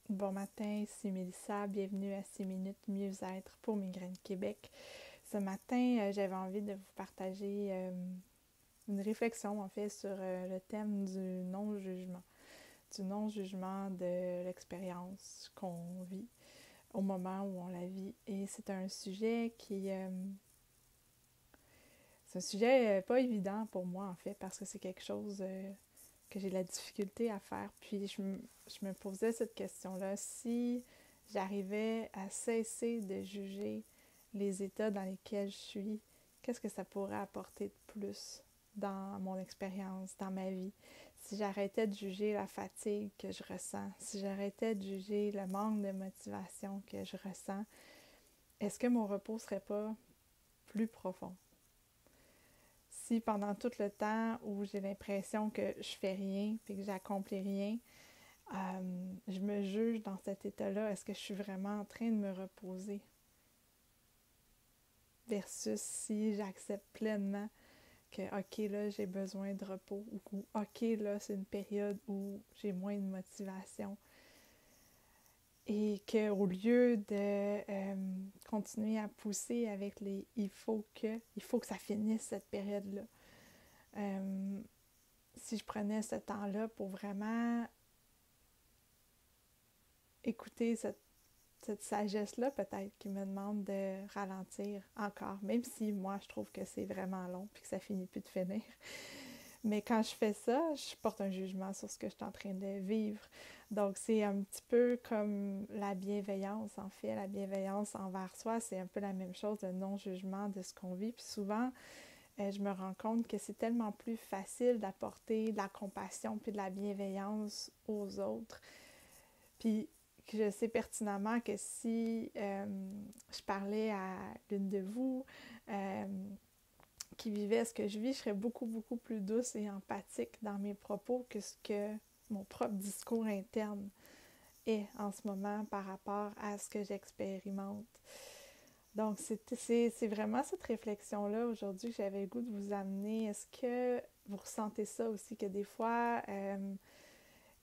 Bon matin, ici Mélissa, bienvenue à 6 minutes mieux-être pour Migraine Québec. Ce matin, j'avais envie de vous partager une réflexion en fait sur le thème du non-jugement de l'expérience qu'on vit au moment où on la vit. Et c'est un sujet c'est un sujet pas évident pour moi en fait parce que c'est quelque chose que j'ai de la difficulté à faire. Puis je me posais cette question-là. Si j'arrivais à cesser de juger les états dans lesquels je suis, qu'est-ce que ça pourrait apporter de plus dans mon expérience, dans ma vie? Si j'arrêtais de juger la fatigue que je ressens, si j'arrêtais de juger le manque de motivation que je ressens, est-ce que mon repos serait pas plus profond? Si pendant tout le temps où j'ai l'impression que je fais rien et que j'accomplis rien, je me juge dans cet état-là, est-ce que je suis vraiment en train de me reposer? Versus si j'accepte pleinement que, OK, là, j'ai besoin de repos ou OK, là, c'est une période où j'ai moins de motivation. Et qu'au lieu de continuer à pousser avec les il faut que ça finisse cette période-là. Si je prenais ce temps-là pour vraiment écouter cette sagesse-là, peut-être, qui me demande de ralentir encore, même si moi, je trouve que c'est vraiment long puis que ça finit plus de finir. Mais quand je fais ça, je porte un jugement sur ce que je suis en train de vivre. Donc, c'est un petit peu comme la bienveillance, en fait. La bienveillance envers soi, c'est un peu la même chose, le non-jugement de ce qu'on vit. Puis souvent, je me rends compte que c'est tellement plus facile d'apporter de la compassion puis de la bienveillance aux autres. Puis que je sais pertinemment que si je parlais à l'une de vous qui vivait ce que je vis, je serais beaucoup, beaucoup plus douce et empathique dans mes propos que ce que mon propre discours interne est en ce moment par rapport à ce que j'expérimente. Donc, c'est vraiment cette réflexion-là aujourd'hui que j'avais le goût de vous amener. Est-ce que vous ressentez ça aussi, que des fois, il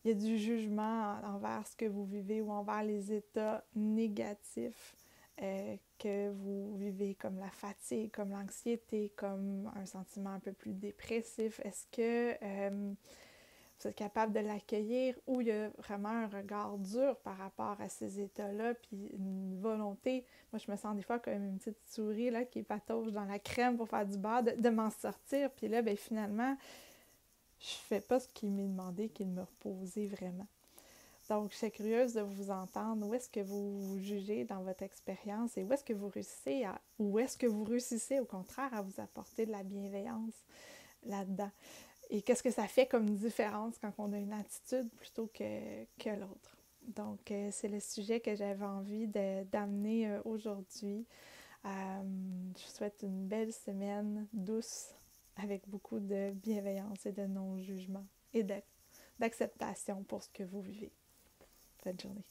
y a du jugement envers ce que vous vivez ou envers les états négatifs que vous vivez, comme la fatigue, comme l'anxiété, comme un sentiment un peu plus dépressif? Est-ce que vous êtes capable de l'accueillir ou il y a vraiment un regard dur par rapport à ces états-là, puis une volonté? Moi, je me sens des fois comme une petite souris là, qui patauge dans la crème pour faire du beurre, de m'en sortir. Puis là, ben, finalement, je fais pas ce qui m'est demandé, qui est de me reposer vraiment. Donc, je suis curieuse de vous entendre. Où est-ce que vous jugez dans votre expérience et où est-ce que vous réussissez ou est-ce que vous réussissez au contraire à vous apporter de la bienveillance là-dedans? Et qu'est-ce que ça fait comme différence quand on a une attitude plutôt que l'autre? Donc, c'est le sujet que j'avais envie d'amener aujourd'hui. Je vous souhaite une belle semaine douce avec beaucoup de bienveillance et de non-jugement et d'acceptation pour ce que vous vivez. Bonne journée.